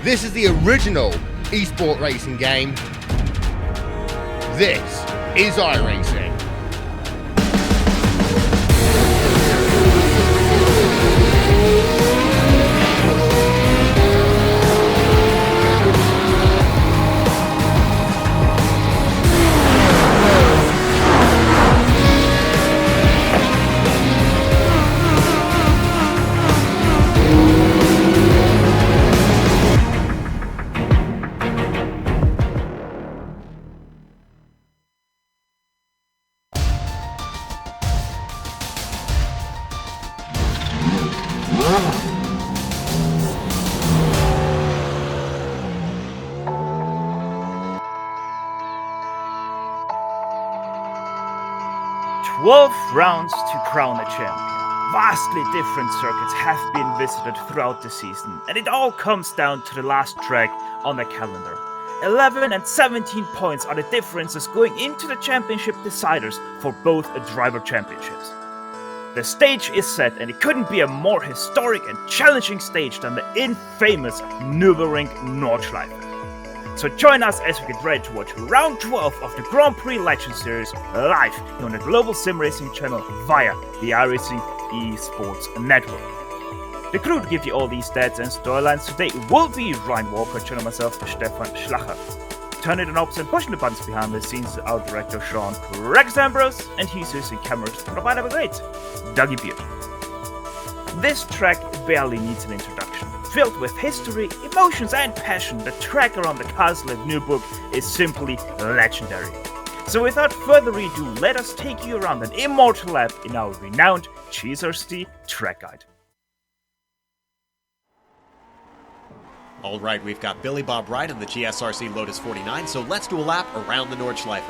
This is the original esport racing game. This is iRacing. Rounds to crown a champion. Vastly different circuits have been visited throughout the season, and it all comes down to the last track on the calendar. 11 and 17 points are the differences going into the championship deciders for both driver championships. The stage is set, and it couldn't be a more historic and challenging stage than the infamous Nürburgring Nordschleife. So join us as we get ready to watch round 12 of the Grand Prix Legend Series live on the global SimRacing channel via the iRacing eSports Network. The crew to give you all these stats and storylines today will be Ryan Walker, and myself, Stefan Schlacher. Turning the knobs and pushing the buttons behind the scenes, our director Sean Rex Ambrose, and he's using cameras provided by great Dougie Beard. This track barely needs an introduction. Filled with history, emotions and passion, the track around the castle at Nürburgring is simply legendary. So without further ado, let us take you around an immortal lap in our renowned GSRC track guide. Alright, we've got Billy Bob Wright on the GSRC LOTUS 49, so let's do a lap around the Nordschleife.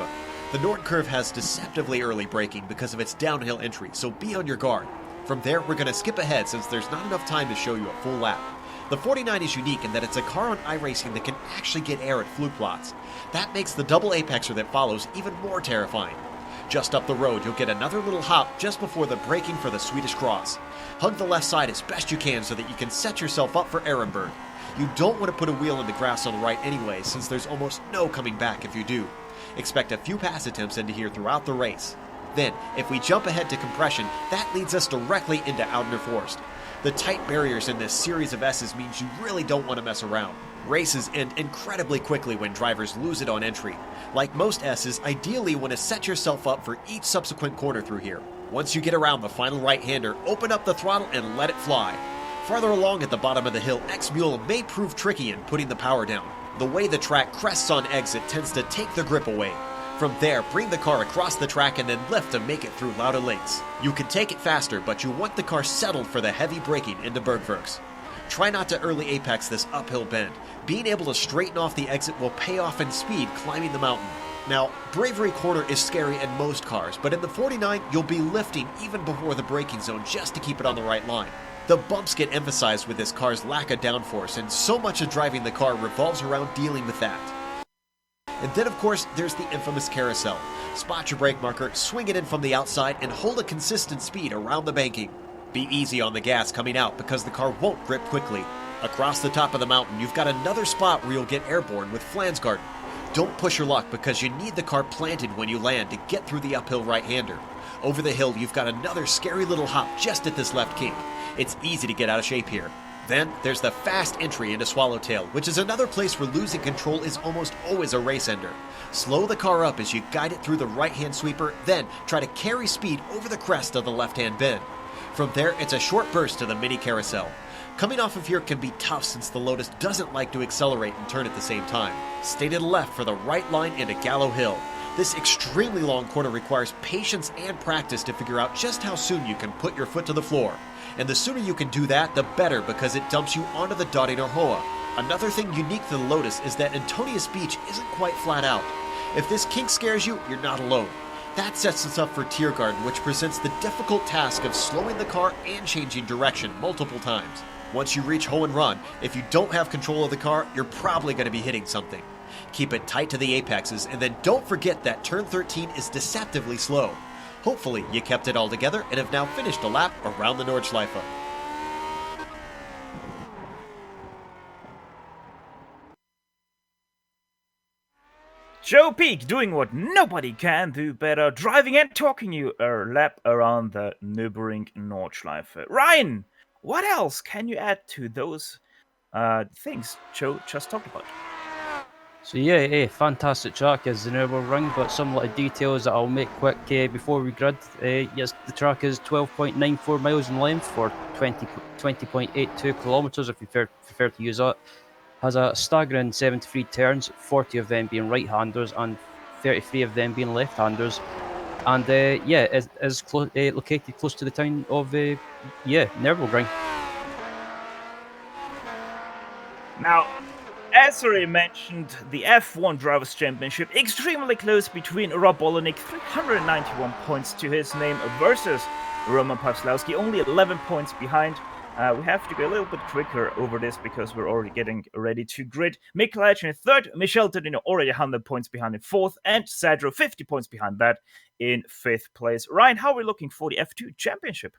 The Nord curve has deceptively early braking because of its downhill entry, so be on your guard. From there, we're going to skip ahead since there's not enough time to show you a full lap. The 49 is unique in that it's a car on iRacing that can actually get air at Flugplatz. That makes the double apexer that follows even more terrifying. Just up the road, you'll get another little hop just before the braking for the Swedish cross. Hug the left side as best you can so that you can set yourself up for Ehrenberg. You don't want to put a wheel in the grass on the right anyway, since there's almost no coming back if you do. Expect a few pass attempts into here throughout the race. Then, if we jump ahead to compression, that leads us directly into Oudener Forst. The tight barriers in this series of S's means you really don't want to mess around. Races end incredibly quickly when drivers lose it on entry. Like most S's, ideally you want to set yourself up for each subsequent corner through here. Once you get around the final right-hander, open up the throttle and let it fly. Farther along at the bottom of the hill, X-Mule may prove tricky in putting the power down. The way the track crests on exit tends to take the grip away. From there, bring the car across the track and then lift to make it through Lauda Lakes. You can take it faster, but you want the car settled for the heavy braking into Bergwerks. Try not to early apex this uphill bend. Being able to straighten off the exit will pay off in speed climbing the mountain. Now, Bravery Corner is scary in most cars, but in the 49, you'll be lifting even before the braking zone just to keep it on the right line. The bumps get emphasized with this car's lack of downforce, and so much of driving the car revolves around dealing with that. And then, of course, there's the infamous carousel. Spot your brake marker, swing it in from the outside, and hold a consistent speed around the banking. Be easy on the gas coming out because the car won't grip quickly. Across the top of the mountain, you've got another spot where you'll get airborne with Flansgarten. Don't push your luck because you need the car planted when you land to get through the uphill right-hander. Over the hill, you've got another scary little hop just at this left kink. It's easy to get out of shape here. Then, there's the fast entry into Swallowtail, which is another place where losing control is almost always a race ender. Slow the car up as you guide it through the right-hand sweeper, then try to carry speed over the crest of the left-hand bend. From there, it's a short burst to the mini carousel. Coming off of here can be tough since the Lotus doesn't like to accelerate and turn at the same time. Stay to the left for the right line into Gallow Hill. This extremely long corner requires patience and practice to figure out just how soon you can put your foot to the floor. And the sooner you can do that, the better because it dumps you onto the Dottinger Hoa. Another thing unique to the Lotus is that Antonius Beach isn't quite flat out. If this kink scares you, you're not alone. That sets us up for Tiergarten, which presents the difficult task of slowing the car and changing direction multiple times. Once you reach Hohen Run, if you don't have control of the car, you're probably going to be hitting something. Keep it tight to the apexes, and then don't forget that turn 13 is deceptively slow. Hopefully you kept it all together and have now finished a lap around the Nordschleife. Joe Peak doing what nobody can do better, driving and talking you a lap around the neighboring Nordschleife. Ryan, what else can you add to those things Joe just talked about? So yeah, fantastic track as the Nürburgring, but some little details that I'll make quick before we grid. Yes, the track is 12.94 miles in length for 20.82 kilometers if you prefer to use that. Has a staggering 73 turns, 40 of them being right-handers and 33 of them being left-handers. And is located close to the town of Nürburgring. Now, as already mentioned, the F1 Drivers' Championship extremely close between Rob Bolanek, 391 points to his name, versus Roman Pawlowski, only 11 points behind. We have to go a little bit quicker over this because we're already getting ready to grid. Mikkelaj in third, Michel Todino already 100 points behind in fourth, and Sadro 50 points behind that in fifth place. Ryan, how are we looking for the F2 Championship?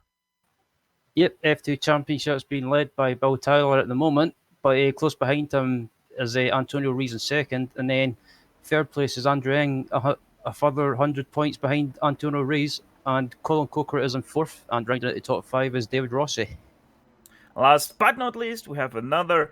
Yep, F2 Championship's being led by Bill Tyler at the moment, but close behind him is Antonio Rees in second, and then third place is Andrew Eng, a further 100 points behind Antonio Rees, and Colin Coker is in fourth, and rounding out the top five is David Rossi. Last but not least, we have another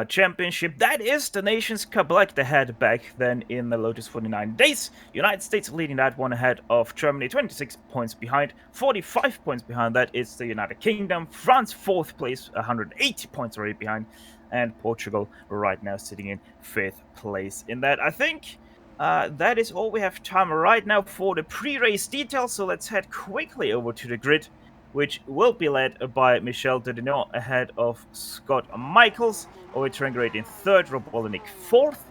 championship. That is the Nations Cup, like they had back then in the Lotus 49 days. United States leading that one ahead of Germany, 26 points behind. 45 points behind that is the United Kingdom. France, fourth place, 180 points already behind. And Portugal right now sitting in fifth place in that. I think that is all we have time right now for the pre-race details. So let's head quickly over to the grid, which will be led by Michel Dedinot ahead of Scott Michaels. Over Trengate in third, Rob Olenek fourth.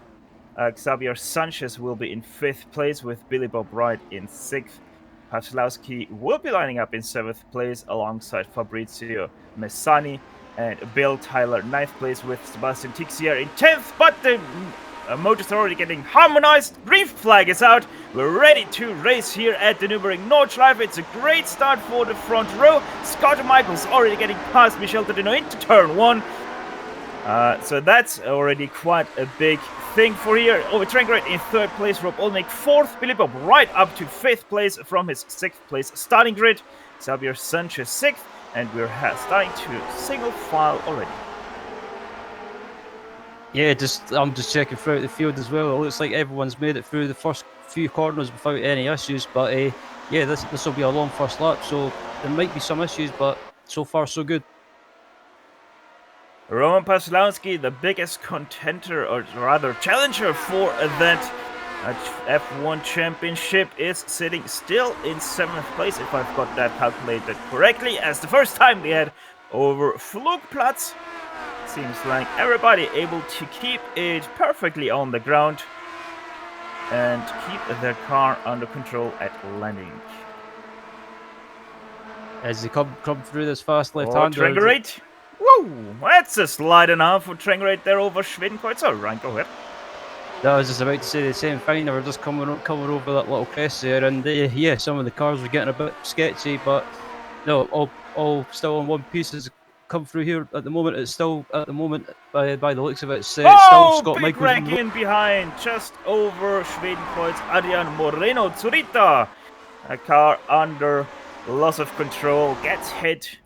Xavier Sanchez will be in fifth place with Billy Bob Wright in sixth. Pawlowski will be lining up in seventh place alongside Fabrizio Messani. And Bill Tyler, ninth place with Sebastian Tixier in 10th, but the motors are already getting harmonized. Green flag is out. We're ready to race here at the Nürburgring Nordschleife. It's a great start for the front row. Scott Michaels already getting past Michel Todino into turn one. So that's already quite a big thing for here. Over Trengate in third place, Rob Olnick fourth. Billy Bob right up to fifth place from his sixth place starting grid. Xavier Sanchez sixth. And we're starting to single file already. Yeah, I'm just checking throughout the field as well. It looks like everyone's made it through the first few corners without any issues. But this will be a long first lap, so there might be some issues, but so far so good. Roman Pawlowski, the biggest contender, or rather challenger for that F1 championship, is sitting still in 7th place, if I've got that calculated correctly, as the first time they had over Flugplatz. Seems like everybody able to keep it perfectly on the ground and keep their car under control at landing. As they come through this fast left-hander. Trengate. Whoa, that's a slide enough for Trengate there over Schwedenkreuz. All right, go ahead. I was just about to say the same thing. They were just coming over that little crest there, and some of the cars were getting a bit sketchy, but no, all still on one piece as come through here at the moment. It's still at the moment by the looks of it. It's still Scott big Michaels wreck in behind, just over Schwedenkreuz. Adrian Moreno Zurita, a car under loss of control, gets hit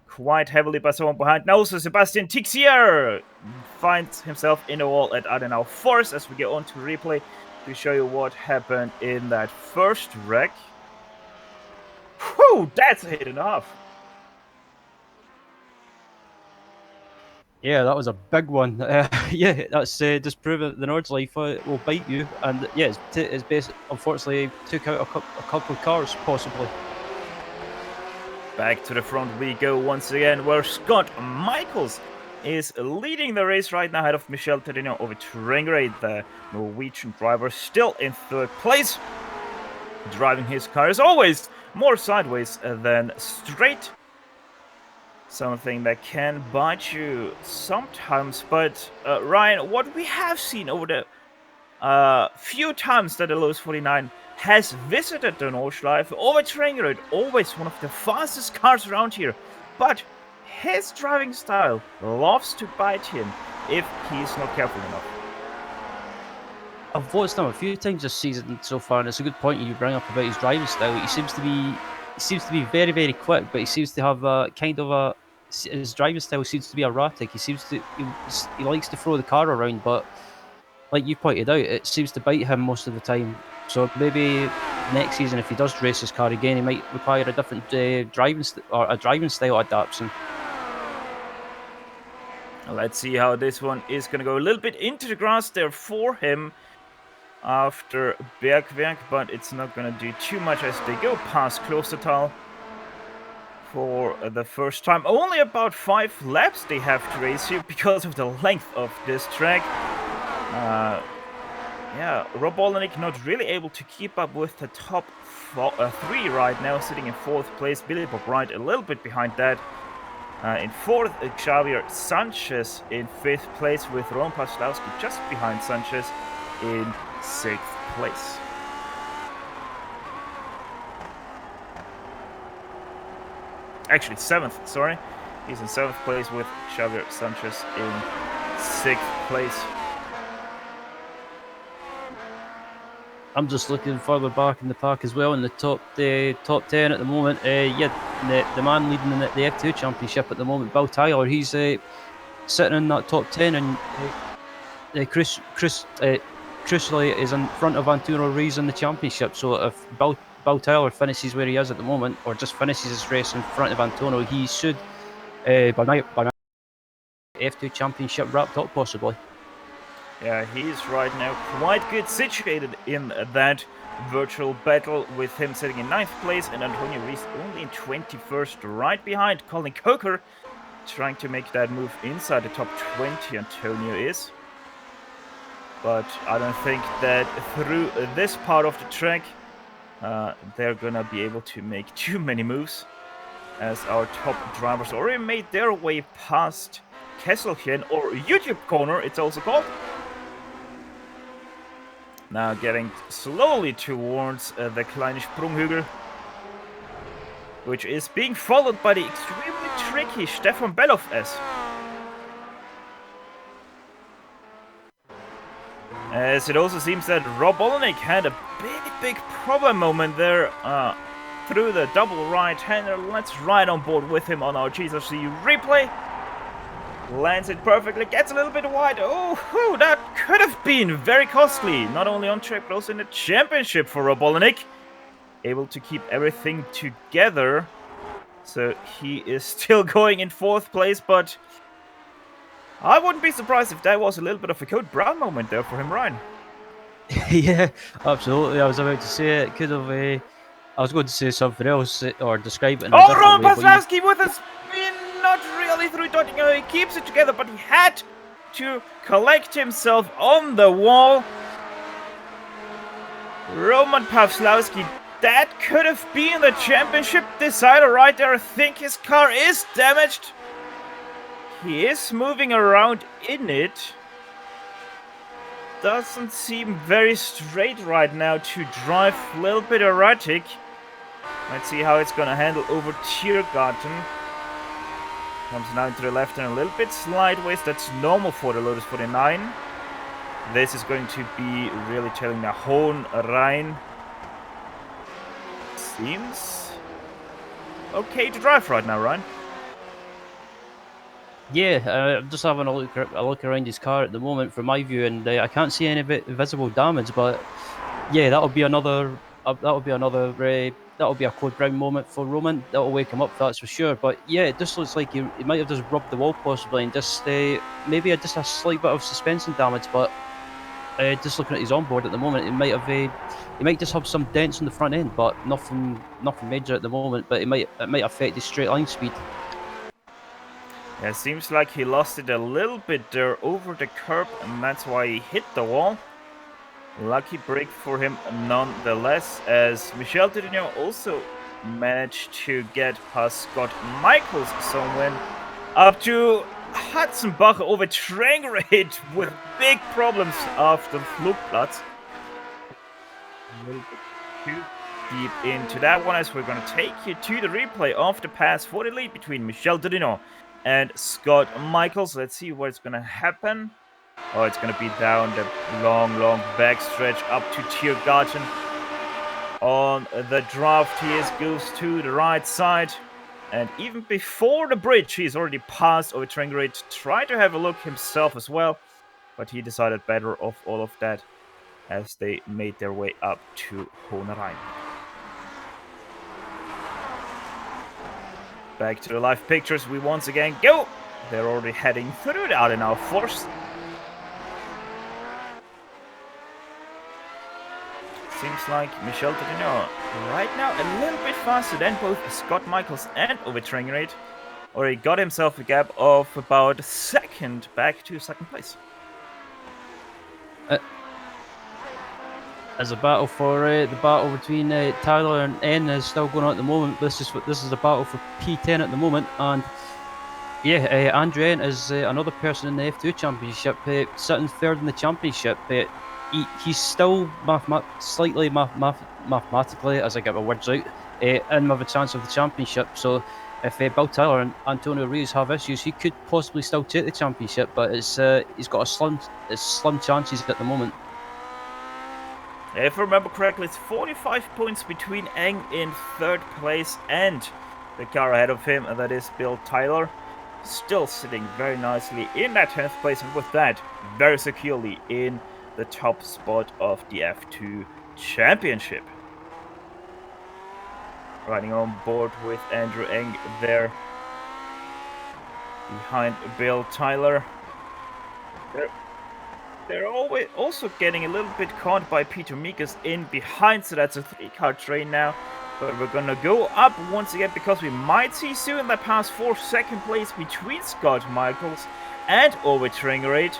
quite heavily by someone behind. Now also Sebastian Tixier finds himself in a wall at Adenauer Force as we get on to replay to show you what happened in that first wreck. Whew, that's a hit and a half. Yeah, that was a big one. That's just proving that the Nordschleife will bite you. And it's basically, unfortunately, took out a couple of cars, possibly. Back to the front we go once again, where Scott Michaels is leading the race right now ahead of Michel Todino over Trengate, the Norwegian driver, still in third place. Driving his car as always more sideways than straight. Something that can bite you sometimes. But Ryan, what we have seen over the few times that the Lotus 49 has visited the Nordschleife, over Trengate, always one of the fastest cars around here. But his driving style loves to bite him if he's not careful enough. I've watched him a few times this season so far, and it's a good point you bring up about his driving style. He seems to be very, very quick, but he seems to have a kind of a his driving style seems to be erratic. He likes to throw the car around, but like you pointed out, it seems to bite him most of the time. So maybe next season, if he does race his car again, he might require a different driving style adaptation. Let's see how this one is going to go. A little bit into the grass there for him after Bergwerk, but it's not going to do too much as they go past Klostertal for the first time. Only about 5 laps they have to race here because of the length of this track. Yeah, Rob Olenek not really able to keep up with the top 3 right now, sitting in 4th place. Billy Bob Wright a little bit behind that. In 4th, Xavier Sanchez in 5th place, with Ron Paslowski just behind Sanchez in 6th place. Actually, 7th, sorry. He's in 7th place with Xavier Sanchez in 6th place. I'm just looking further back in the pack as well in the top 10 at the moment. The man leading in the F2 Championship at the moment, Bill Tyler, he's sitting in that top 10, and Chris Crucially is in front of Antonio Rees in the championship. So if Bill Tyler finishes where he is at the moment, or just finishes his race in front of Antonio, he should by now F2 Championship wrapped up possibly. Yeah, he's right now quite good situated in that virtual battle, with him sitting in 9th place and Antonio Rees only in 21st, right behind Colin Coker, trying to make that move inside the top 20. Antonio is. But I don't think that through this part of the track they're gonna be able to make too many moves, as our top drivers already made their way past Kesselchen, or YouTube corner it's also called. Now getting slowly towards the Kleine Sprunghügel, which is being followed by the extremely tricky Stefan Bellof S. As it also seems that Rob Olenek had a big problem moment there through the double right-hander. Let's ride on board with him on our GSRC replay. Lands it perfectly, gets a little bit wide. Oh, that could have been very costly. Not only on track, but also in the championship for Rob Olenek. Able to keep everything together. So he is still going in 4th place, but I wouldn't be surprised if that was a little bit of a Code Brown moment there for him, Ryan. Yeah, absolutely. I was about to say it. Could have. I was going to say something else or describe it in a different Ron way, Paslowski with a spin, not really through Dottingham. He keeps it together, but he had to collect himself on the wall. Roman Paslowski, that could have been the championship decider right there. I think his car is damaged. He is moving around in it. Doesn't seem very straight right now to drive, a little bit erratic. Let's see how it's gonna handle over Tiergarten. Comes now to the left and a little bit sideways. That's normal for the Lotus 49. This is going to be really telling the Hohen Rhein. Seems okay to drive right now, Ryan. Yeah, I'm just having a look around his car at the moment from my view, and I can't see any visible damage. But yeah, that'll be a Code Brown moment for Roman. That'll wake him up, that's for sure. But yeah, it just looks like he might have just rubbed the wall possibly, and just maybe just a slight bit of suspension damage. But just looking at his onboard at the moment, he might just have some dents on the front end, but nothing major at the moment. But it might affect his straight line speed. Yeah, seems like he lost it a little bit there over the curb, and that's why he hit the wall. Lucky break for him nonetheless, as Michel Dudignon also managed to get past Scott Michaels somewhere up to Hudson-Bach over Trängerade with big problems after Flugplatz. A little bit too deep into that one, as we're going to take you to the replay of the pass for the lead between Michel Dudignon and Scott Michaels. Let's see what's going to happen. Oh, it's gonna be down the long backstretch up to Tiergarten. On the draft, goes to the right side. And even before the bridge, he's already passed over Trengrid. Tried to have a look himself as well, but he decided better of all of that as they made their way up to Hohenrhein. Back to the live pictures, we once again go. They're already heading through the Adenauer Force. Seems like Michel Tadino right now a little bit faster than both Scott Michaels and Ove Trengrid. Or he got himself a gap of about a second back to second place. As a battle for the battle between Tyler and N is still going on at the moment. This is a battle for P10 at the moment, and yeah, Andrew N is another person in the F2 Championship, sitting third in the championship. He's still slightly mathematically, as I get my words out, in with a chance of the championship. So if Bill Tyler and Antonio Reyes have issues, he could possibly still take the championship, but he's got slim chances at the moment. If I remember correctly, it's 45 points between Eng in third place and the car ahead of him, and that is Bill Tyler. Still sitting very nicely in that 10th place, and with that, very securely in the top spot of the F2 Championship. Riding on board with Andrew Eng there behind Bill Tyler. They're always also getting a little bit caught by Peter Mikas in behind, so that's a 3-car train now. But we're gonna go up once again because we might see soon that pass for second place between Scott Michaels and Ove Trengrid.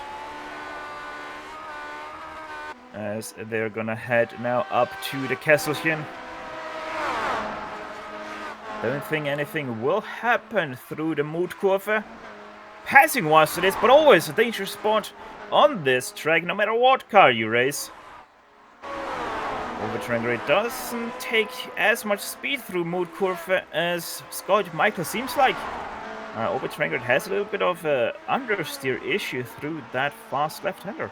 As they're gonna head now up to the Kesselchen. Don't think anything will happen through the Mutkurve. Passing wise it is, but always a dangerous spot on this track, no matter what car you race. Ove Trengrid doesn't take as much speed through Mutkurve as Scott Michael seems like. Ove Trengrid has a little bit of an understeer issue through that fast left-hander.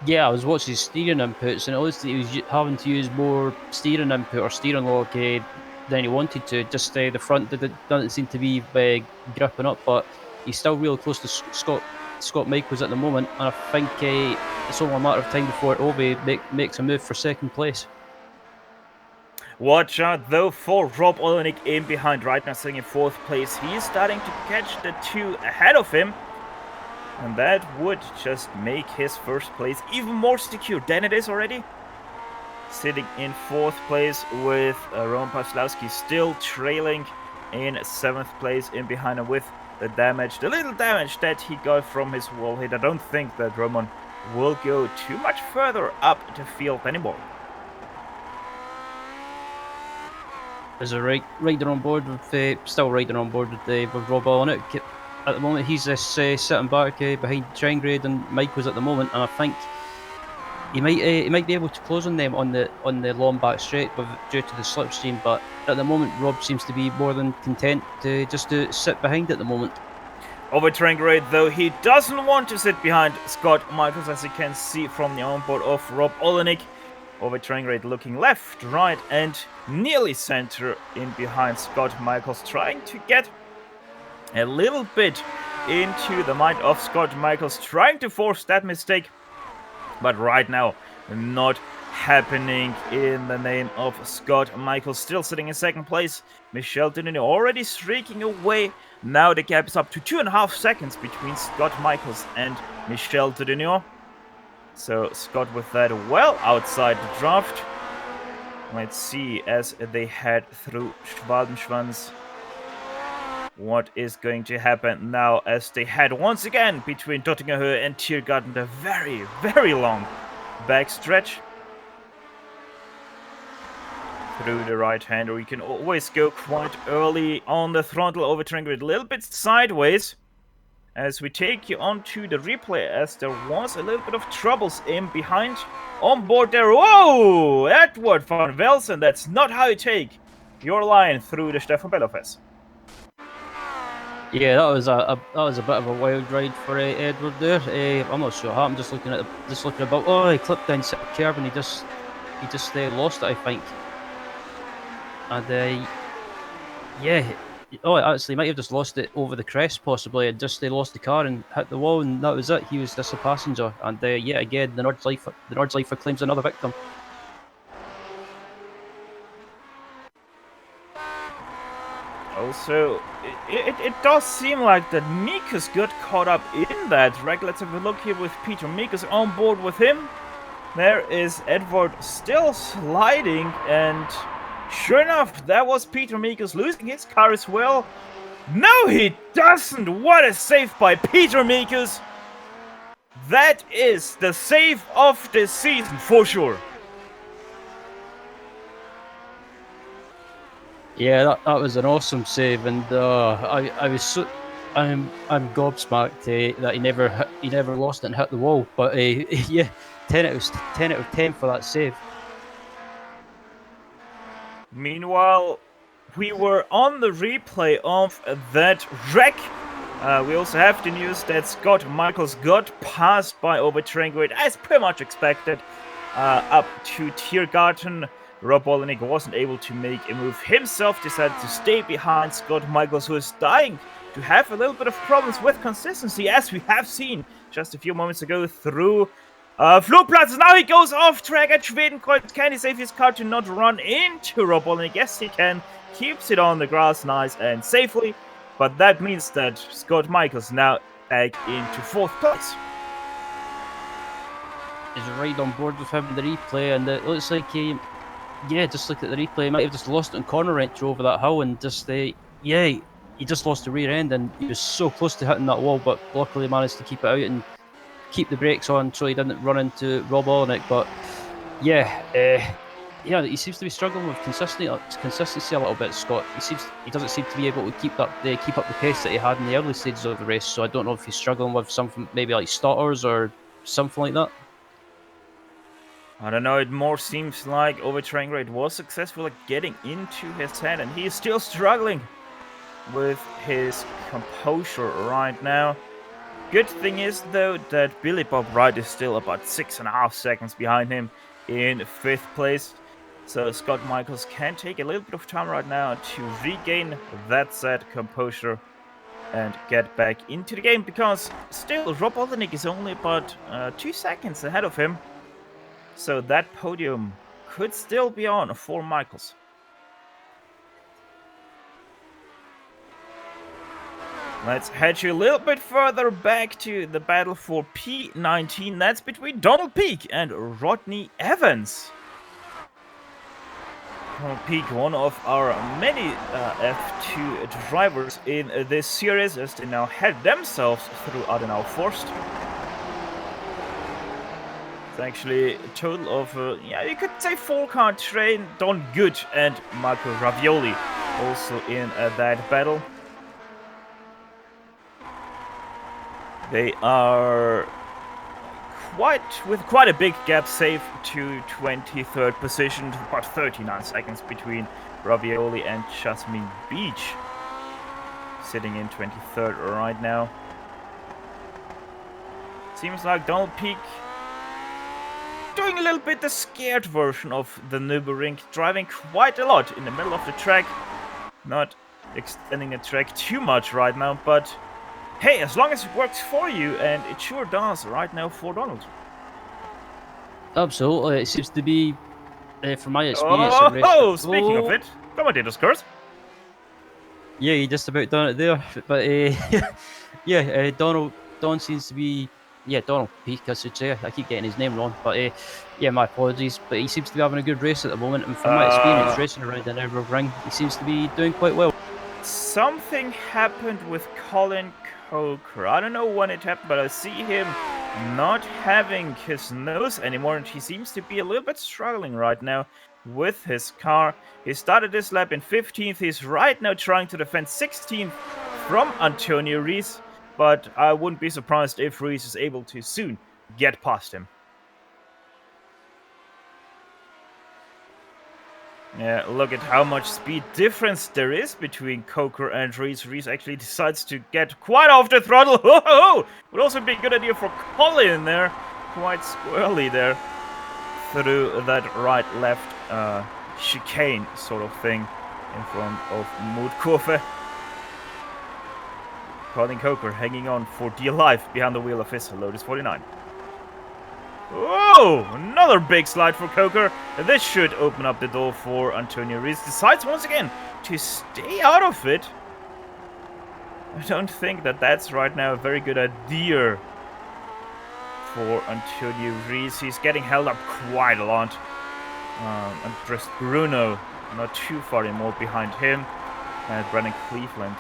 Yeah, I was watching his steering inputs, and it looks like he was having to use more steering input or steering log than he wanted to. Just the front doesn't seem to be gripping up, but he's still really close to Scott Michaels at the moment, and I think it's only a matter of time before Ove makes a move for second place. Watch out though for Rob Olenek in behind right now, sitting in fourth place. He's starting to catch the two ahead of him. And that would just make his first place even more secure than it is already. Sitting in fourth place with Roman Paslowski still trailing in seventh place in behind him with the little damage that he got from his wall hit. I don't think that Roman will go too much further up the field anymore. There's a rider on board with still riding on board with Rob Olenek. At the moment, he's sitting back behind Trengrid and Michaels at the moment, and I think he might be able to close on them on the long back straight due to the slipstream. But at the moment, Rob seems to be more than content to just sit behind at the moment. Ove Trengrid, though, he doesn't want to sit behind Scott Michaels, as you can see from the onboard of Rob Olenek. Ove Trengrid looking left, right, and nearly center in behind Scott Michaels, trying to get a little bit into the mind of Scott Michaels, trying to force that mistake, but right now not happening in the name of Scott Michaels. Still sitting in second place, Michel Denini already streaking away. Now the gap is up to 2.5 seconds between Scott Michaels and Michel Denini. So Scott with that well outside the draft. Let's see as they head through Schwabenschwanz what is going to happen now as they head once again between Dottingerhöhe and Tiergarten, the very, very long backstretch. Through the right-hander, you can always go quite early on the throttle. Ove Trengrid a little bit sideways as we take you on to the replay, as there was a little bit of troubles in behind. On board there, whoa! Edward van Velsen, that's not how you take your line through the Stefan Bellofes. Yeah, that was a bit of a wild ride for Edward there. I'm not sure what happened. Just looking about. Oh, he clipped inside the curb and he just lost it, I think. And yeah, oh, actually, he might have just lost it over the crest possibly, and just they lost the car and hit the wall, and that was it. He was just a passenger, and yeah, again, the Nordschleife claims another victim. Also, it does seem like that Mikus got caught up in that wreck. Let's have a look here with Peter Mikus on board with him. There is Edward still sliding, and sure enough, that was Peter Mikus losing his car as well. No, he doesn't! What a save by Peter Mikus! That is the save of the season for sure. Yeah, that was an awesome save, and I was I'm gobsmacked that he never lost it and hit the wall. But yeah, 10 out of 10 for that save. Meanwhile, we were on the replay of that wreck. We also have the news that Scott Michaels got passed by Overtrain as pretty much expected, up to Tiergarten. Rob Olenek wasn't able to make a move himself, decided to stay behind Scott Michaels, who is dying to have a little bit of problems with consistency, as we have seen just a few moments ago through Flugplatz. Now he goes off track at Schwedenkreuz. Can he save his car to not run into Rob Olenek? Yes, he can. Keeps it on the grass nice and safely, but that means that Scott Michaels now back into 4th place. Is right on board with him in the replay, and it looks like yeah, just look at the replay. He might have just lost it in corner entry over that hill, and just yeah, he just lost the rear end, and he was so close to hitting that wall, but luckily managed to keep it out and keep the brakes on so he didn't run into Rob Olenek. But yeah, yeah, he seems to be struggling with consistency a little bit. Scott, he doesn't seem to be able to keep up the pace that he had in the early stages of the race. So I don't know if he's struggling with something maybe like stutters or something like that. I don't know, it more seems like Overtrain was successful at getting into his head, and he is still struggling with his composure right now. Good thing is, though, that Billy Bob Wright is still about 6.5 seconds behind him in 5th place. So Scott Michaels can take a little bit of time right now to regain that said composure and get back into the game, because still Rob Olenek is only about 2 seconds ahead of him. So that podium could still be on for Michaels. Let's head you a little bit further back to the battle for P19. That's between Donald Peake and Rodney Evans. Donald Peake, one of our many F2 drivers in this series, as they now head themselves through Adenauer Forst. It's actually a total of, yeah, you could say 4-car train. Don Good and Marco Ravioli also in that battle. They are with quite a big gap, safe to 23rd position, about 39 seconds between Ravioli and Jasmine Beach, sitting in 23rd right now. Seems like Donald Peake doing a little bit the scared version of the Nürburgring, driving quite a lot in the middle of the track, not extending the track too much right now, but hey, as long as it works for you, and it sure does right now for Donald. Absolutely, it seems to be, from my experience. Speaking of it, commentator's curse. Yeah, you just about done it there, but yeah, Don seems to be. Yeah, Donald Peake, I should say. I keep getting his name wrong, but yeah, my apologies. But he seems to be having a good race at the moment, and from my experience racing around the Nürburgring, he seems to be doing quite well. Something happened with Colin Coker. I don't know when it happened, but I see him not having his nose anymore, and he seems to be a little bit struggling right now with his car. He started this lap in 15th. He's right now trying to defend 16th from Antonio Rees, but I wouldn't be surprised if Rees is able to soon get past him. Yeah, look at how much speed difference there is between Coker and Reese. Reese actually decides to get quite off the throttle. Would also be a good idea for Colin there. Quite squirrely there through that right-left chicane sort of thing in front of Moodkurve. Colin Coker hanging on for dear life behind the wheel of his Lotus 49. Whoa! Another big slide for Coker. This should open up the door for Antonio Reese. Decides once again to stay out of it. I don't think that that's right now a very good idea for Antonio Reese. He's getting held up quite a lot. Andres Bruno not too far anymore behind him. And Brandon Cleveland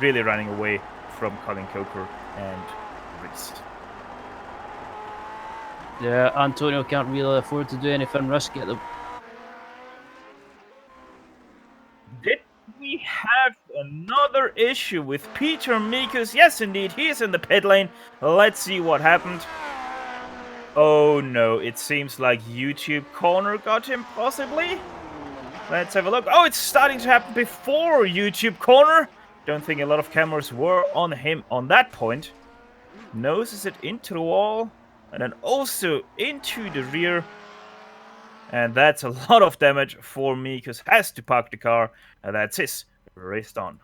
really running away from Colin Coker and Reese. Yeah, Antonio can't really afford to do anything risky at the... Did we have another issue with Peter Mikus? Yes, indeed, he is in the pit lane. Let's see what happened. Oh no, it seems like YouTube corner got him, possibly? Let's have a look. Oh, it's starting to happen before YouTube corner. Don't think a lot of cameras were on him on that point. Noses it into the wall. And then also into the rear. And that's a lot of damage for me, because has to park the car. And that's his race done.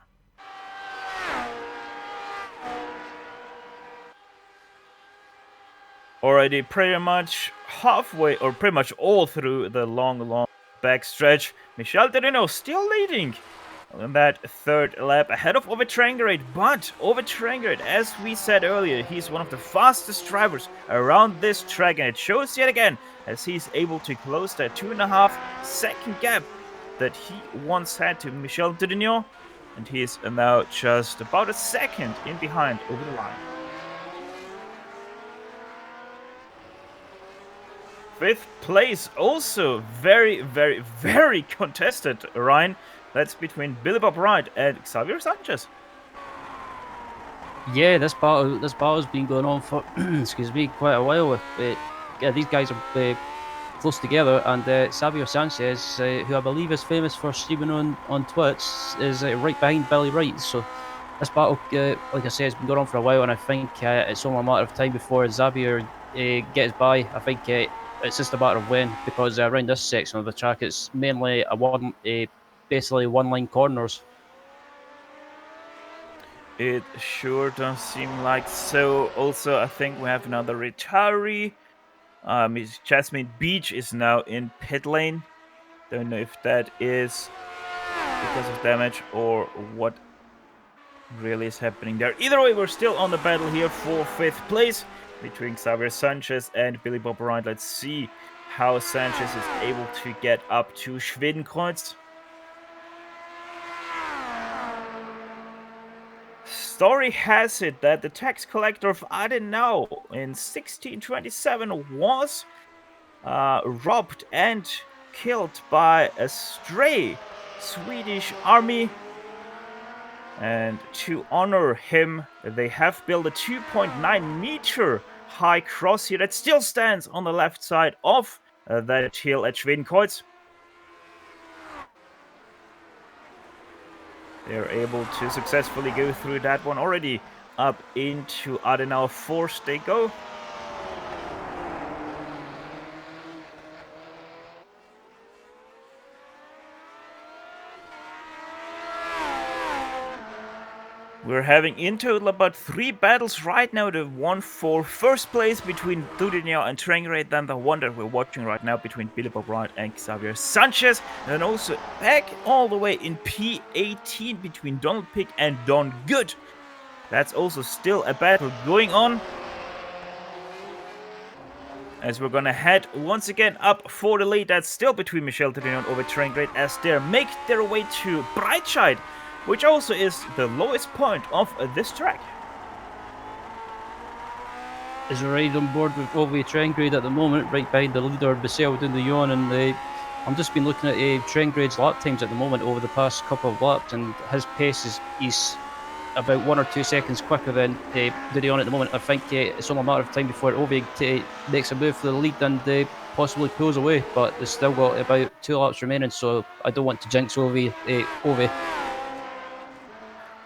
Already pretty much halfway, or pretty much all through the long backstretch. Michel Terino still leading on that third lap ahead of Overtrangerate, but Overtrangerate, as we said earlier, he's one of the fastest drivers around this track, and it shows yet again as he's able to close that 2.5 second gap that he once had to Michel Dudignon, and he's now just about a second in behind over the line. Fifth place, also very, very, very contested, Ryan. That's between Billy Bob Wright and Xavier Sanchez. Yeah, this battle's been going on for excuse me, quite a while. Yeah, these guys are close together, and Xavier Sanchez, who I believe is famous for streaming on Twitch, is right behind Billy Wright. So this battle, like I said, has been going on for a while, and I think it's only a matter of time before Xavier gets by. I think it's just a matter of when, because around this section of the track, it's mainly basically one-line corners. It sure does seem like so. Also, I think we have another retiree. Jasmine Beach is now in pit lane. Don't know if that is because of damage or what really is happening there. Either way, we're still on the battle here for 5th place between Xavier Sanchez and Billy Bob Wright. Let's see how Sanchez is able to get up to Schwedenkreuz. Story has it that the tax collector of Adenau in 1627 was robbed and killed by a stray Swedish army. And to honor him, they have built a 2.9 meter high cross here that still stands on the left side of that hill at Schwedenkreuz. They're able to successfully go through that one already. Up into Adenauer Force they go. We're having in total about 3 battles right now. The one for first place between Dudignon and Trangerate, then the one that we're watching right now between Billy Bob Wright and Xavier Sanchez. And then also back all the way in P18 between Donald Pick and Don Good. That's also still a battle going on. As we're gonna head once again up for the lead. That's still between Michel Dudignon and Overtrangerate as they make their way to Breitscheid, which also is the lowest point of this track. Is right on board with Overtrangerate at the moment, right behind the leader, Michel Dudignon, and I'm just been looking at Trangrade's lap times at the moment over the past couple of laps, and his pace is about 1 or 2 seconds quicker than Dudignon at the moment. I think it's only a matter of time before Ove makes a move for the lead and possibly pulls away, but there's still got about 2 laps remaining, so I don't want to jinx Ovi.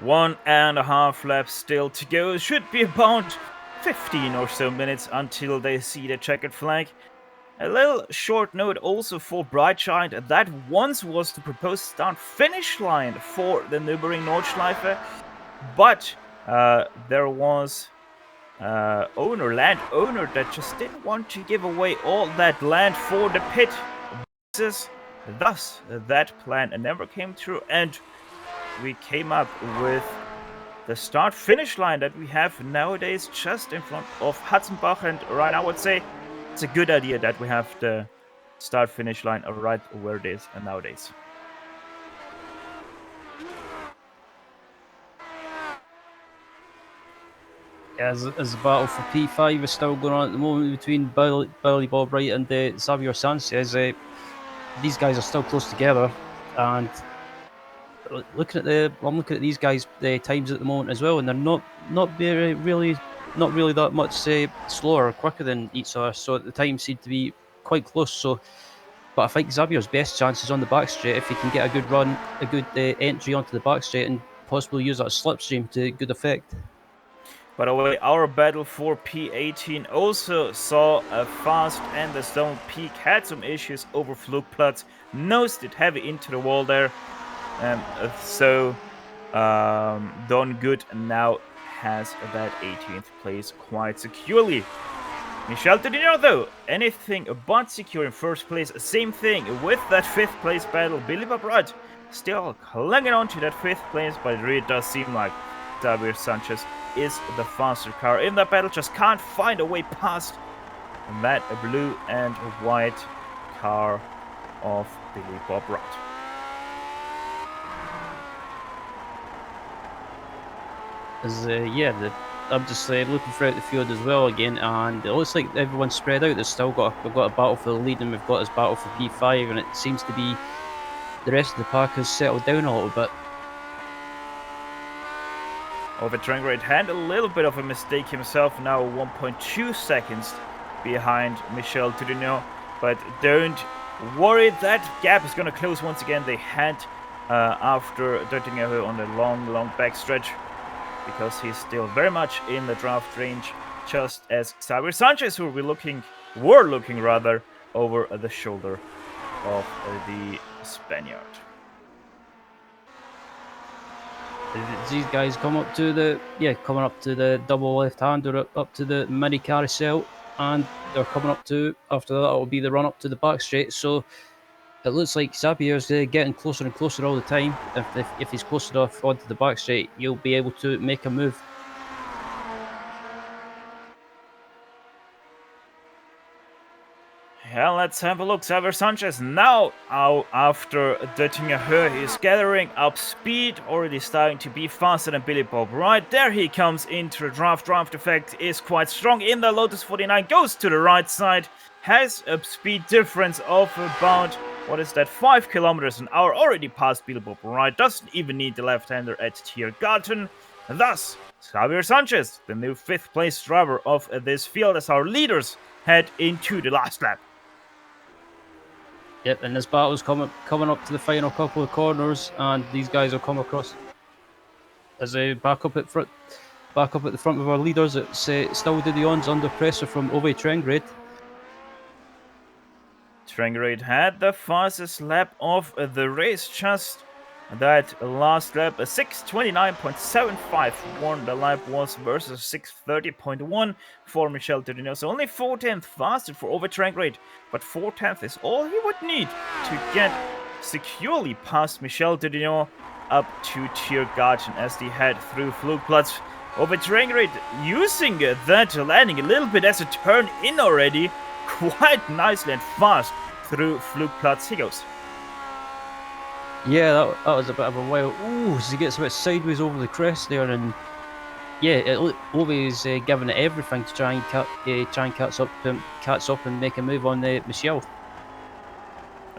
1.5 laps still to go. Should be about 15 or so minutes until they see the checkered flag. A little short note also for Brightshine, that once was the proposed start-finish line for the neighboring Nordschleife, but there was landowner that just didn't want to give away all that land for the pit. Thus, that plan never came through, and we came up with the start-finish line that we have nowadays just in front of Hatzenbach, and right now I would say it's a good idea that we have the start-finish line right where it is nowadays. As the battle for P5 is still going on at the moment between Billy Bob Wright and Xavier Sanchez, these guys are still close together, and I'm looking at these guys' times at the moment as well, and they're not really that much slower or quicker than each other. So the times seem to be quite close. But I think Xavier's best chance is on the back straight if he can get a good run, a good entry onto the back straight, and possibly use that slipstream to good effect. By the way, our battle for P18 also saw a fast and the Stone Peak had some issues over Flugplatz, nosed it heavy into the wall there. So Don Good now has that 18th place quite securely. Michel Tedino, though, anything but secure in first place. Same thing with that 5th place battle. Billy Bob Wright still clinging on to that 5th place, but it really does seem like Xavier Sanchez is the faster car in that battle. Just can't find a way past that blue and white car of Billy Bob Wright. I'm just looking throughout the field as well again, and it looks like everyone's spread out. We've got a battle for the lead, and we've got this battle for P5, and it seems to be the rest of the pack has settled down a little bit. Over Trengrid had a little bit of a mistake himself, now 1.2 seconds behind Michel Tedino, but don't worry, that gap is going to close once again. They had after Döttinger on the long backstretch, because he's still very much in the draft range, just as Xavier Sanchez, who were looking over the shoulder of the Spaniard. These guys coming up to the double left-hander, up to the mini carousel, and they're coming up to, after that, it'll be the run up to the back straight. So it looks like Xavier's getting closer and closer all the time. If he's close enough onto the back straight, he'll be able to make a move. Yeah, let's have a look. Xavier Sanchez now after Döttinger is gathering up speed, already starting to be faster than Billy Bob Wright. There he comes into the draft. Draft effect is quite strong in the Lotus 49. Goes to the right side, has a speed difference of about, 5 kilometers an hour. Already past Billy Bob Wright. Doesn't even need the left-hander at Tiergarten. Thus, Xavier Sanchez, the new 5th place driver of this field, as our leaders head into the last lap. Yep, and this battle's coming up to the final couple of corners, and these guys will come across as they back up at the front of our leaders. It's still De Dion's under pressure from Ove Trengrid. Trengrid had the fastest lap of the race, just that last lap, a 6:29.75 the lap was versus 6:30.1 for Michel Tedino. So only 4/10 faster for Ove Trengrid, but 4/10 is all he would need to get securely past Michel Tedino up to Tiergarten as they head through Flugplatz. Ove Trengrid using that landing a little bit as a turn in already, quite nicely and fast through Flugplatz he goes. Yeah, that was a bit of a wild. Ooh, as he gets a bit sideways over the crest there, and Ove is giving it everything to try and catch up and make a move on Michel.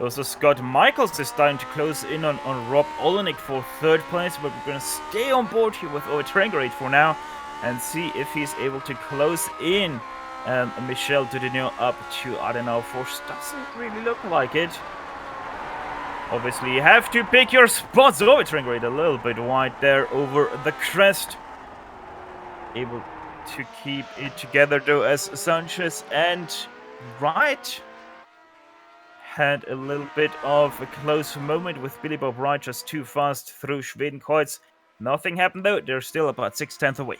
Also, Scott Michaels is starting to close in on Rob Olenek for 3rd place, but we're going to stay on board here with Ove Trengrid for now and see if he's able to close in And Michel Dudinot up to, I don't know, fourth. Doesn't really look like it. Obviously, you have to pick your spots. Overturning rate a little bit wide there over the crest. Able to keep it together though, as Sanchez and Wright had a little bit of a close moment with Philippe Wright just too fast through Schwedenkreuz. Nothing happened though. They're still about 6/10 away.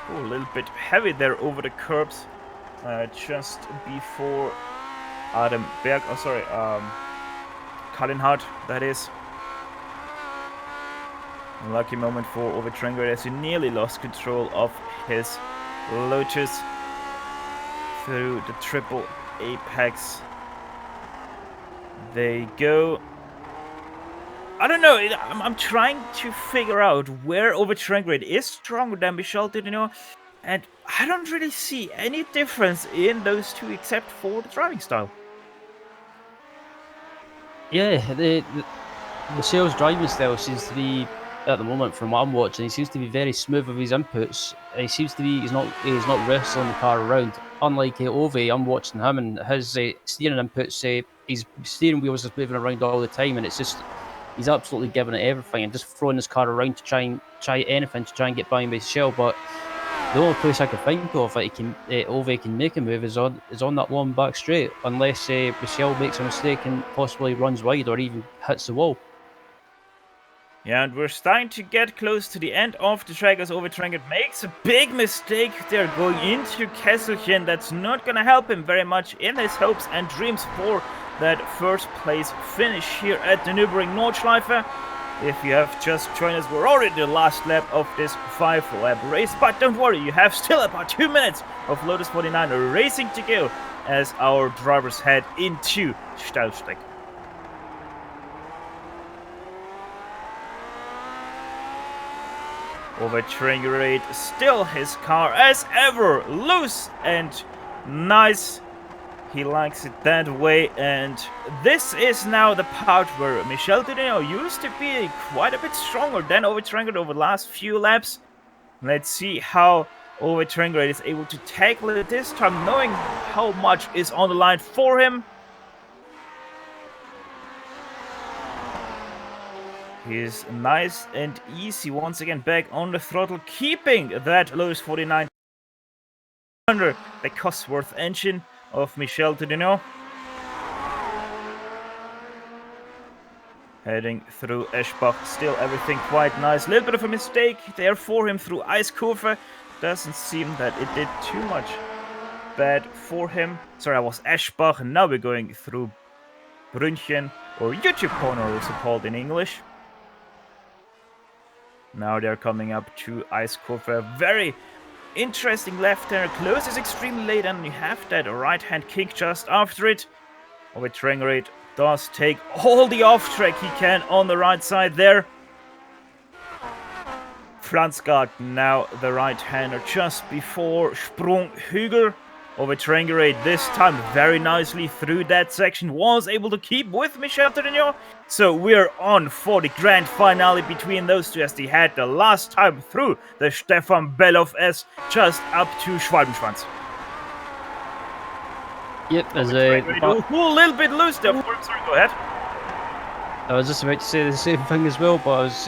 Oh, a little bit heavy there over the curbs, just before Adam Berg. Oh, sorry, Colin Hart, that is. A lucky moment for Ove Trengrid as he nearly lost control of his Lotus through the triple apex. They go. I don't know. I'm trying to figure out where Ove Trengrid is stronger than Michel Dudinot, and I don't really see any difference in those two except for the driving style. Yeah, the Michel's driving style seems to be, at the moment, from what I'm watching, he seems to be very smooth with his inputs. He seems to be he's not wrestling the car around. Unlike Ove, I'm watching him and his steering inputs. His steering wheel is just moving around all the time, and it's just he's absolutely giving it everything and just throwing his car around to try anything to try and get by Michel. But the only place I can think of that Ove can make a move is on that long back straight, unless Michel makes a mistake and possibly runs wide or even hits the wall. Yeah, and we're starting to get close to the end of the track as Ove Trengrid makes a big mistake there going into Kesselchen. That's not going to help him very much in his hopes and dreams for that first place finish here at the Nürburgring Nordschleife. If you have just joined us, we're already the last lap of this 5-lap race. But don't worry, you have still about 2 minutes of Lotus 49 racing to go as our drivers head into Stahlstrecke. Ove Trengrid, still his car as ever, loose and nice. He likes it that way, and this is now the part where Michel Dudinot used to be quite a bit stronger than Ove Trengrid over the last few laps. Let's see how Ove Trengrid is able to tackle it this time, knowing how much is on the line for him. He's nice and easy once again back on the throttle, keeping that Lotus 49 under the Cosworth engine of Michel Dudinot. Heading through Eschbach, still everything quite nice. Little bit of a mistake there for him through Eiskurve. Doesn't seem that it did too much bad for him. Sorry, I was Eschbach, and now we're going through Brünchen, or YouTube corner also called in English. Now they're coming up to Eiskurve. Very interesting left-hander, closes extremely late, and you have that right-hand kick just after it. Ove Trengrid does take all the off-track he can on the right side there. Fransgaard now the right-hander just before Sprunghügel. Ove Trengrid this time very nicely through that section, was able to keep with Michel Dudinot. So we're on for the grand finale between those two as they had the last time through the Stefan Bellof S just up to Schwalbenschwanz. Yep, there's a little bit loose there. Sorry, go ahead. I was just about to say the same thing as well, but I was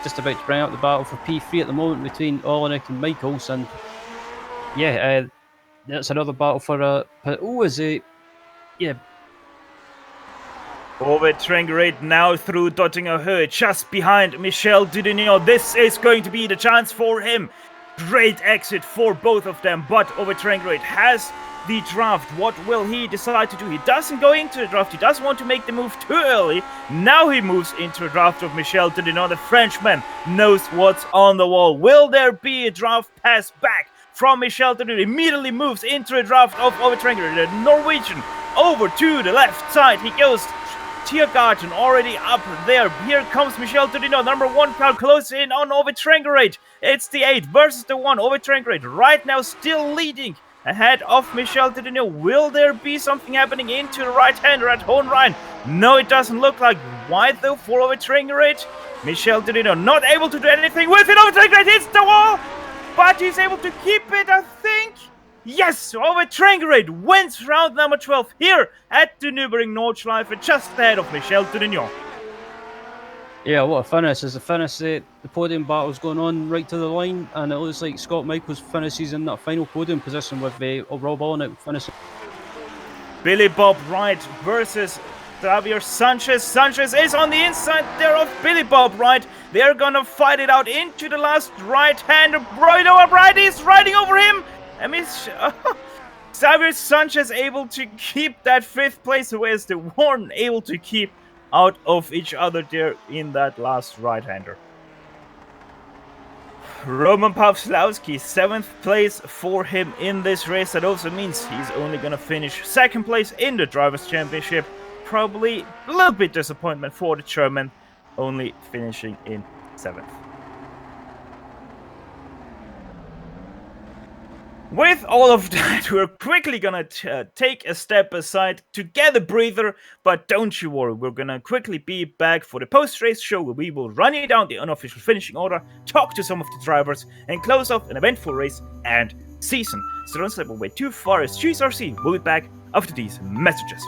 just about to bring up the battle for P3 at the moment between Olenek and Michaels, and yeah, that's another battle for yeah. Ove Trengrid now through Dottinger Höhe, just behind Michel Dudinot. This is going to be the chance for him. Great exit for both of them, but Ove Trengrid has the draft. What will he decide to do? He doesn't go into the draft. He doesn't want to make the move too early. Now he moves into a draft of Michel Dudinot. The Frenchman knows what's on the wall. Will there be a draft pass back from Michel Dudinot? Immediately moves into a draft of Ove Trengrid. The Norwegian over to the left side. He goes Tiergarten already up there. Here comes Michel Dudinot, number 1 car close in on Ove Trengrid. It's the 8 versus the 1. Ove Trengrid right now still leading ahead of Michel Didino. Will there be something happening into the right-hander at Hohenrhein? No, it doesn't look like. Wide though for over Tringerate. Michel Didino not able to do anything with it. Over Tringerate hits the wall, but he's able to keep it, I think. Yes, over Tringerate wins round number 12 here at the Nürburgring Nordschleife, just ahead of Michel Didino. Yeah, what a finish. As the finish, the podium battle's going on right to the line, and it looks like Scott Michaels finishes in that final podium position with Rob Allnut finishing. Billy Bob Wright versus Javier Sanchez. Sanchez is on the inside there of Billy Bob Wright. They're gonna fight it out into the last right-hander. Wright is riding over him. I mean, Javier Sanchez able to keep that 5th place, whereas the Warren able to keep out of each other there in that last right-hander. Roman Pawlowski, 7th place for him in this race. That also means he's only gonna finish 2nd place in the Drivers' Championship. Probably a little bit disappointment for the German, only finishing in 7th. With all of that, we're quickly gonna take a step aside to get a breather, but don't you worry, we're gonna quickly be back for the post-race show where we will run you down the unofficial finishing order, talk to some of the drivers, and close off an eventful race and season. So don't step away too far, as GSRC will be back after these messages.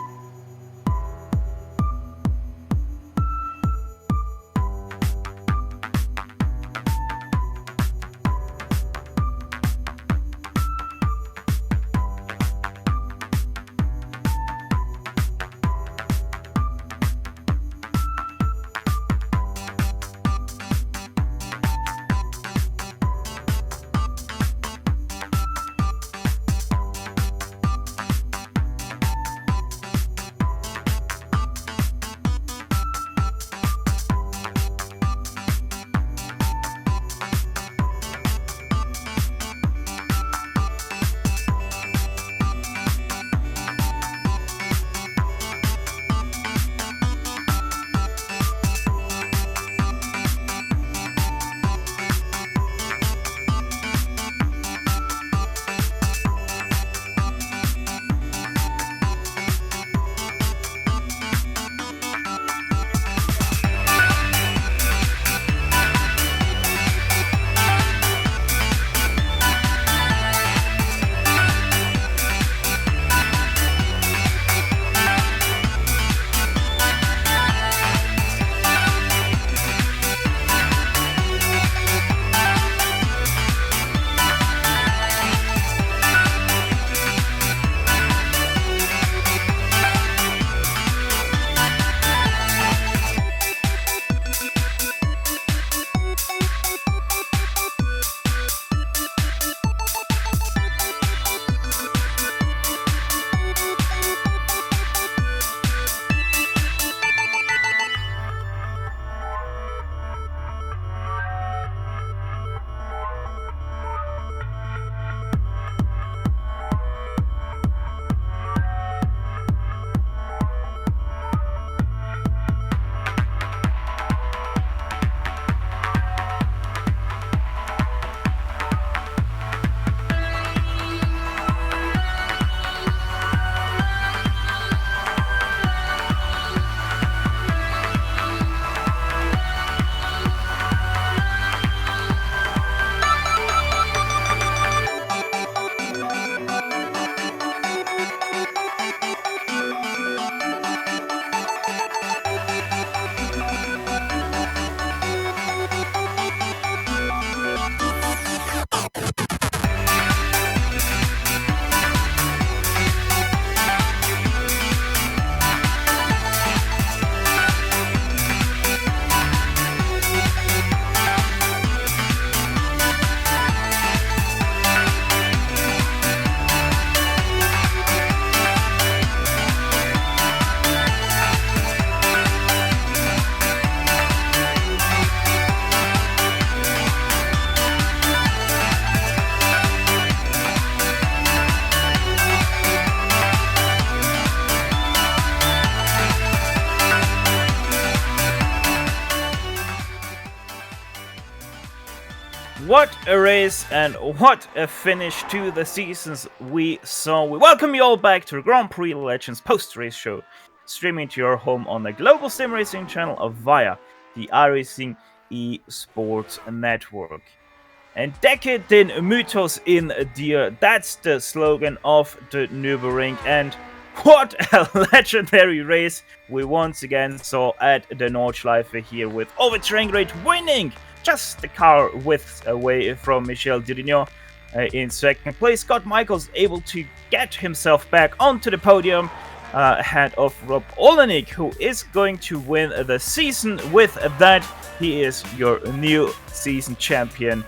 what a race and what a finish to the seasons we saw. We welcome you all back to the Grand Prix Legends post-race show, streaming to your home on the global SimRacing channel via the iRacing eSports network. Entdecke den Mythos in dir, that's the slogan of the Nürburgring, and what a legendary race we once again saw at the Nordschleife here, with overturning rate winning just the car width away from Michel Dirignon in second place. Scott Michaels able to get himself back onto the podium ahead of Rob Olenek, who is going to win the season. With that, he is your new season champion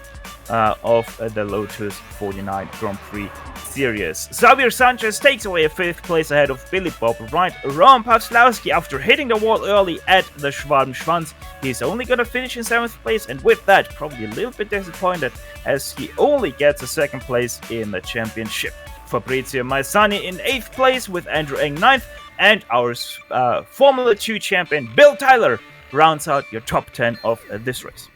of the Lotus 49 Grand Prix Series. Xavier Sanchez takes away a 5th place ahead of Philippe Bob Wright. Roman Pawlowski, after hitting the wall early at the Schwabenschwanz, he's only going to finish in 7th place, and with that, probably a little bit disappointed as he only gets a 2nd place in the championship. Fabrizio Maisani in 8th place with Andrew Eng 9th, and our Formula 2 champion Bill Tyler rounds out your top 10 of this race.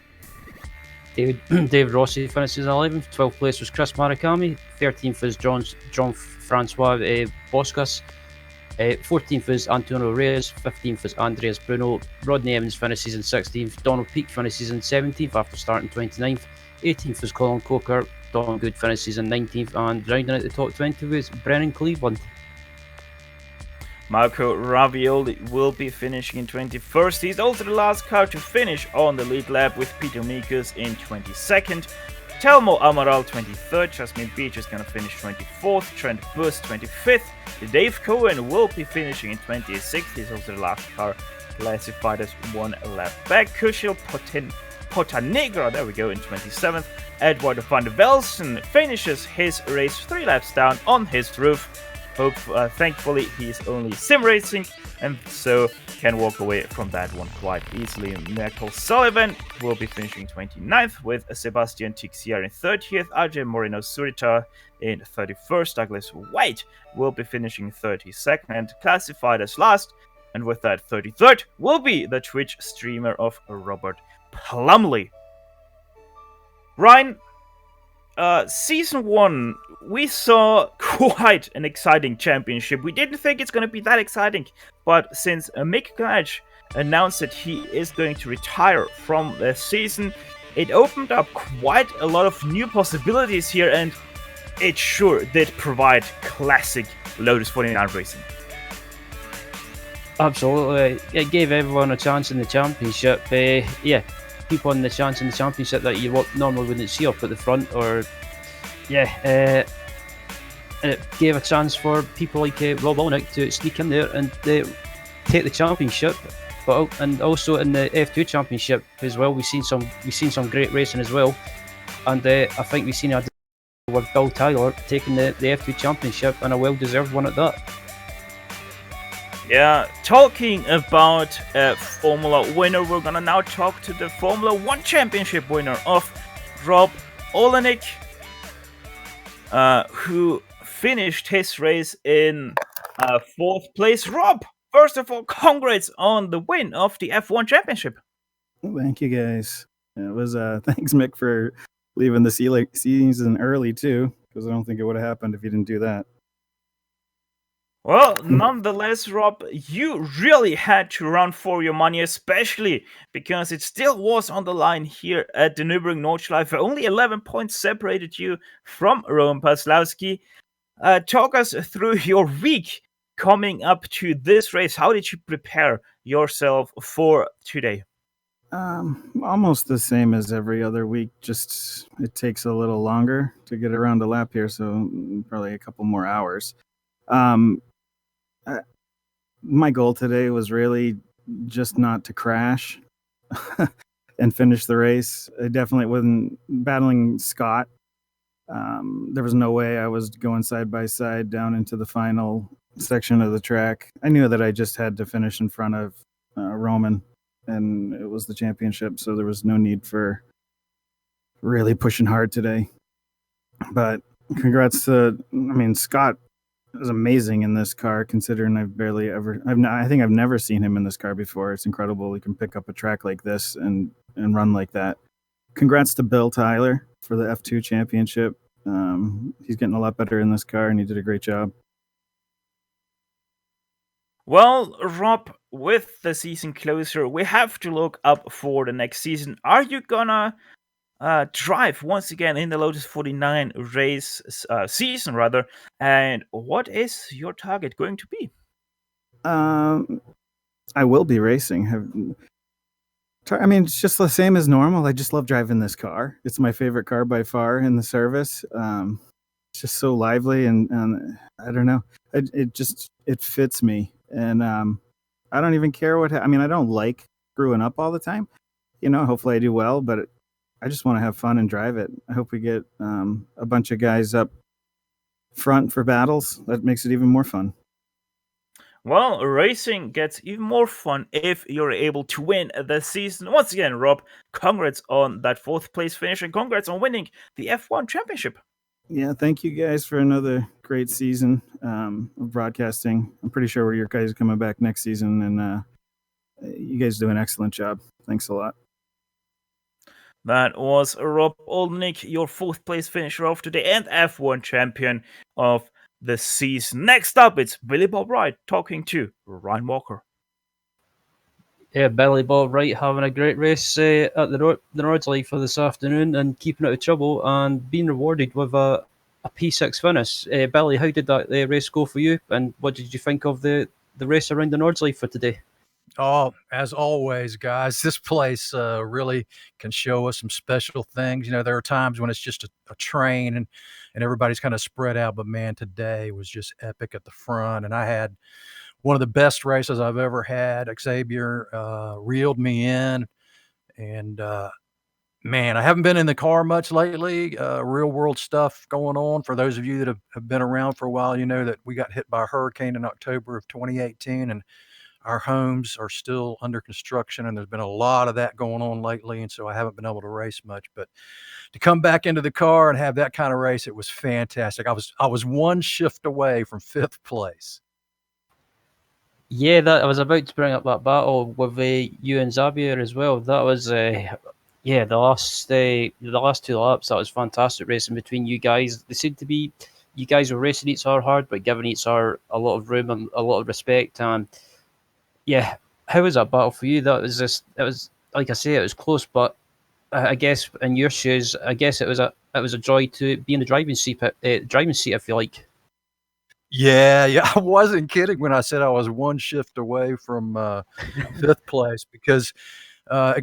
David Rossi finishes in 11th. 12th place was Chris Marikami. 13th is John Francois Boscas. 14th is Antonio Reyes. 15th is Andreas Bruno. Rodney Evans finishes in 16th. Donald Peake finishes in 17th after starting 29th. 18th is Colin Coker. Don Good finishes in 19th. And rounding out the top 20 was Brennan Cleveland. Marco Ravioli will be finishing in 21st. He's also the last car to finish on the lead lap, with Peter Mikus in 22nd. Telmo Amaral 23rd. Jasmine Beach is going to finish 24th. Trent Buss 25th. Dave Cohen will be finishing in 26th. He's also the last car classified as one lap back. Kushil Potanegra, there we go, in 27th. Edward van der Velsen finishes his race 3 laps down on his roof. Thankfully, he's only SimRacing, and so can walk away from that one quite easily. Michael Sullivan will be finishing 29th, with Sebastian Tixier in 30th, Ajay Moreno Surita in 31st, Douglas White will be finishing 32nd and classified as last, and with that 33rd will be the Twitch streamer of Robert Plumley. Ryan, Season 1, we saw quite an exciting championship. We didn't think it's going to be that exciting, but since Mick Gage announced that he is going to retire from the season, it opened up quite a lot of new possibilities here, and it sure did provide classic Lotus 49 racing. Absolutely. It gave everyone a chance in the championship. People in the chance in the championship that you normally wouldn't see up at the front, and it gave a chance for people like Rob Olenek to sneak in there and take the championship. And also in the F2 championship as well, we've seen some great racing as well, and I think we've seen a with Bill Tyler taking the F2 championship, and a well-deserved one at that. Yeah, talking about a Formula winner, we're gonna now talk to the Formula 1 championship winner of Rob Olenek, who finished his race in 4th place. Rob, first of all, congrats on the win of the F1 championship. Thank you, guys. It was thanks, Mick, for leaving the season early too, because I don't think it would have happened if you didn't do that. Well, nonetheless, Rob, you really had to run for your money, especially because it still was on the line here at the Nürburgring Nordschleife. Only 11 points separated you from Roman Pawlowski. Talk us through your week coming up to this race. How did you prepare yourself for today? Almost the same as every other week, just it takes a little longer to get around the lap here, so probably a couple more hours. My goal today was really just not to crash and finish the race. I definitely wasn't battling Scott. There was no way I was going side by side down into the final section of the track. I knew that I just had to finish in front of Roman, and it was the championship, so there was no need for really pushing hard today. But congrats to, Scott is amazing in this car, considering I think I've never seen him in this car before. It's incredible he can pick up a track like this and run like that. congrats to Bill Tyler for the F2 championship. He's getting a lot better in this car, and he did a great job. Well, Rob, with the season closer, we have to look up for the next season. Are you gonna drive once again in the Lotus 49 race season, rather? And what is your target going to be? I will be racing. I mean, it's just the same as normal. I just love driving this car. It's my favorite car by far in the service. It's just so lively, and I don't know. It fits me, and I don't even care what. I mean, I don't like screwing up all the time. Hopefully I do well, but I just want to have fun and drive it. I hope we get a bunch of guys up front for battles. That makes it even more fun. Well, racing gets even more fun if you're able to win the season. Once again, Rob, congrats on that 4th place finish, and congrats on winning the F1 championship. Yeah, thank you guys for another great season of broadcasting. I'm pretty sure your guys are coming back next season, and you guys do an excellent job. Thanks a lot. That was Rob Olnick, your 4th place finisher of today and F1 champion of the season. Next up, it's Billy Bob Wright talking to Ryan Walker. Yeah, Billy Bob Wright having a great race at the Nordschleife for this afternoon and keeping out of trouble and being rewarded with a P6 finish. Billy, how did that race go for you, and what did you think of the race around the Nordschleife for today? Oh, as always, guys, this place really can show us some special things. There are times when it's just a train and everybody's kind of spread out, but man, today was just epic at the front. And I had one of the best races I've ever had. Xavier reeled me in, and man, I haven't been in the car much lately. Real world stuff going on. For those of you that have been around for a while, you know that we got hit by a hurricane in October of 2018, and our homes are still under construction, and there's been a lot of that going on lately, and so I haven't been able to race much. But to come back into the car and have that kind of race, it was fantastic. I was one shift away from 5th place. Yeah, I was about to bring up that battle with you and Xavier as well. That was the last 2 laps. That was fantastic racing between you guys. They seemed to be, you guys were racing each other hard, but giving each other a lot of room and a lot of respect. And yeah, how was that battle for you? It was like I say, it was close, but I guess in your shoes, I guess it was a joy to be in the driving seat, if you like. Yeah, I wasn't kidding when I said I was one shift away from 5th place, because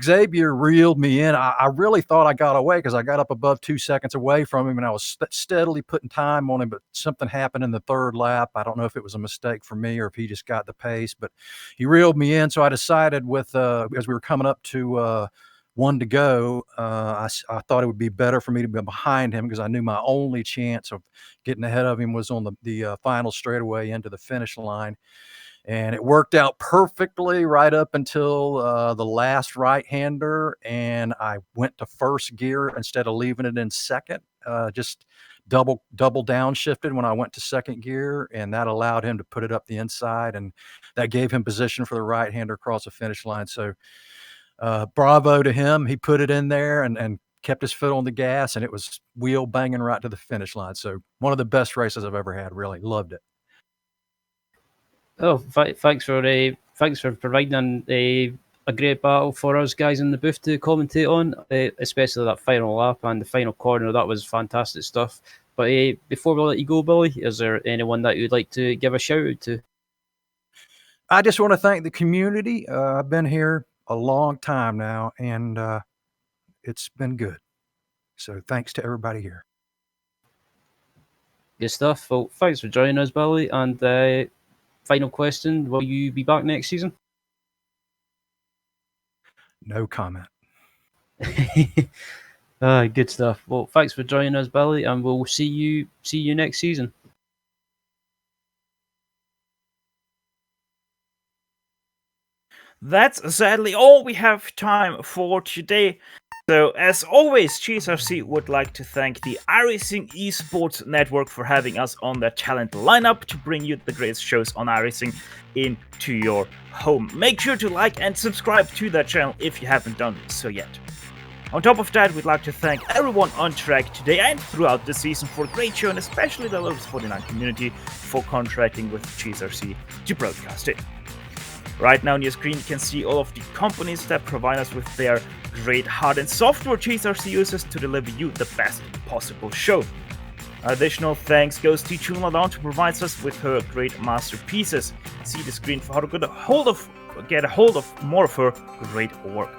Xavier reeled me in. I really thought I got away because I got up above 2 seconds away from him, and I was steadily putting time on him, but something happened in the 3rd lap. I don't know if it was a mistake for me or if he just got the pace, but he reeled me in. So I decided as we were coming up to 1 to go, I thought it would be better for me to be behind him, because I knew my only chance of getting ahead of him was on the final straightaway into the finish line. And it worked out perfectly right up until the last right-hander, and I went to 1st gear instead of leaving it in 2nd. Just double downshifted when I went to 2nd gear, and that allowed him to put it up the inside, and that gave him position for the right-hander across the finish line. So bravo to him. He put it in there and kept his foot on the gas, and it was wheel banging right to the finish line. So one of the best races I've ever had. Really loved it. Oh, thanks for providing a great battle for us guys in the booth to commentate on, especially that final lap and the final corner. That was fantastic stuff. But before we let you go, Billy, is there anyone that you'd like to give a shout out to? I just want to thank the community. I've been here a long time now, and it's been good. So thanks to everybody here. Good stuff. Well, thanks for joining us, Billy. And final question, will you be back next season? No comment. Good stuff. Well, thanks for joining us, Billy, and we'll see you next season. That's sadly all we have time for today. So, as always, GSRC would like to thank the iRacing Esports Network for having us on their talent lineup to bring you the greatest shows on iRacing into your home. Make sure to like and subscribe to that channel if you haven't done so yet. On top of that, we'd like to thank everyone on track today and throughout the season for a great show, and especially the Lotus 49 community for contracting with GSRC to broadcast it. Right now on your screen you can see all of the companies that provide us with their great hard and software GSRC uses to deliver you the best possible show. Additional thanks goes to Chunladon to provide us with her great masterpieces. See the screen for how to get a hold of more of her great work.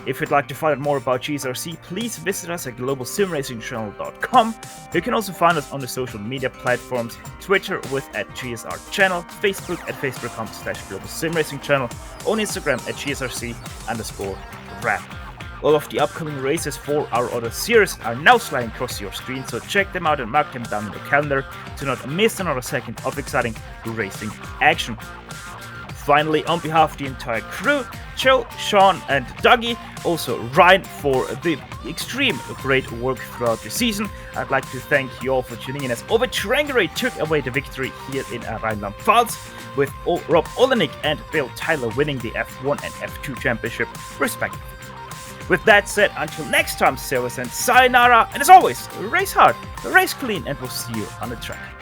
If you'd like to find out more about GSRC, please visit us at globalsimracingchannel.com. You can also find us on the social media platforms, Twitter with @GSRChannel, Facebook at facebook.com/globalsimracingchannel, on Instagram at GSRC_rap. All of the upcoming races for our other series are now sliding across your screen, so check them out and mark them down in the calendar to not miss another second of exciting racing action. Finally, on behalf of the entire crew, Joe, Sean, and Dougie, also Ryan, for the extreme great work throughout the season, I'd like to thank you all for tuning in as Overtrangere took away the victory here in Rheinland-Pfalz, with Rob Olenek and Bill Tyler winning the F1 and F2 championship, respectively. With that said, until next time, sailors and sayonara, and as always, race hard, race clean, and we'll see you on the track.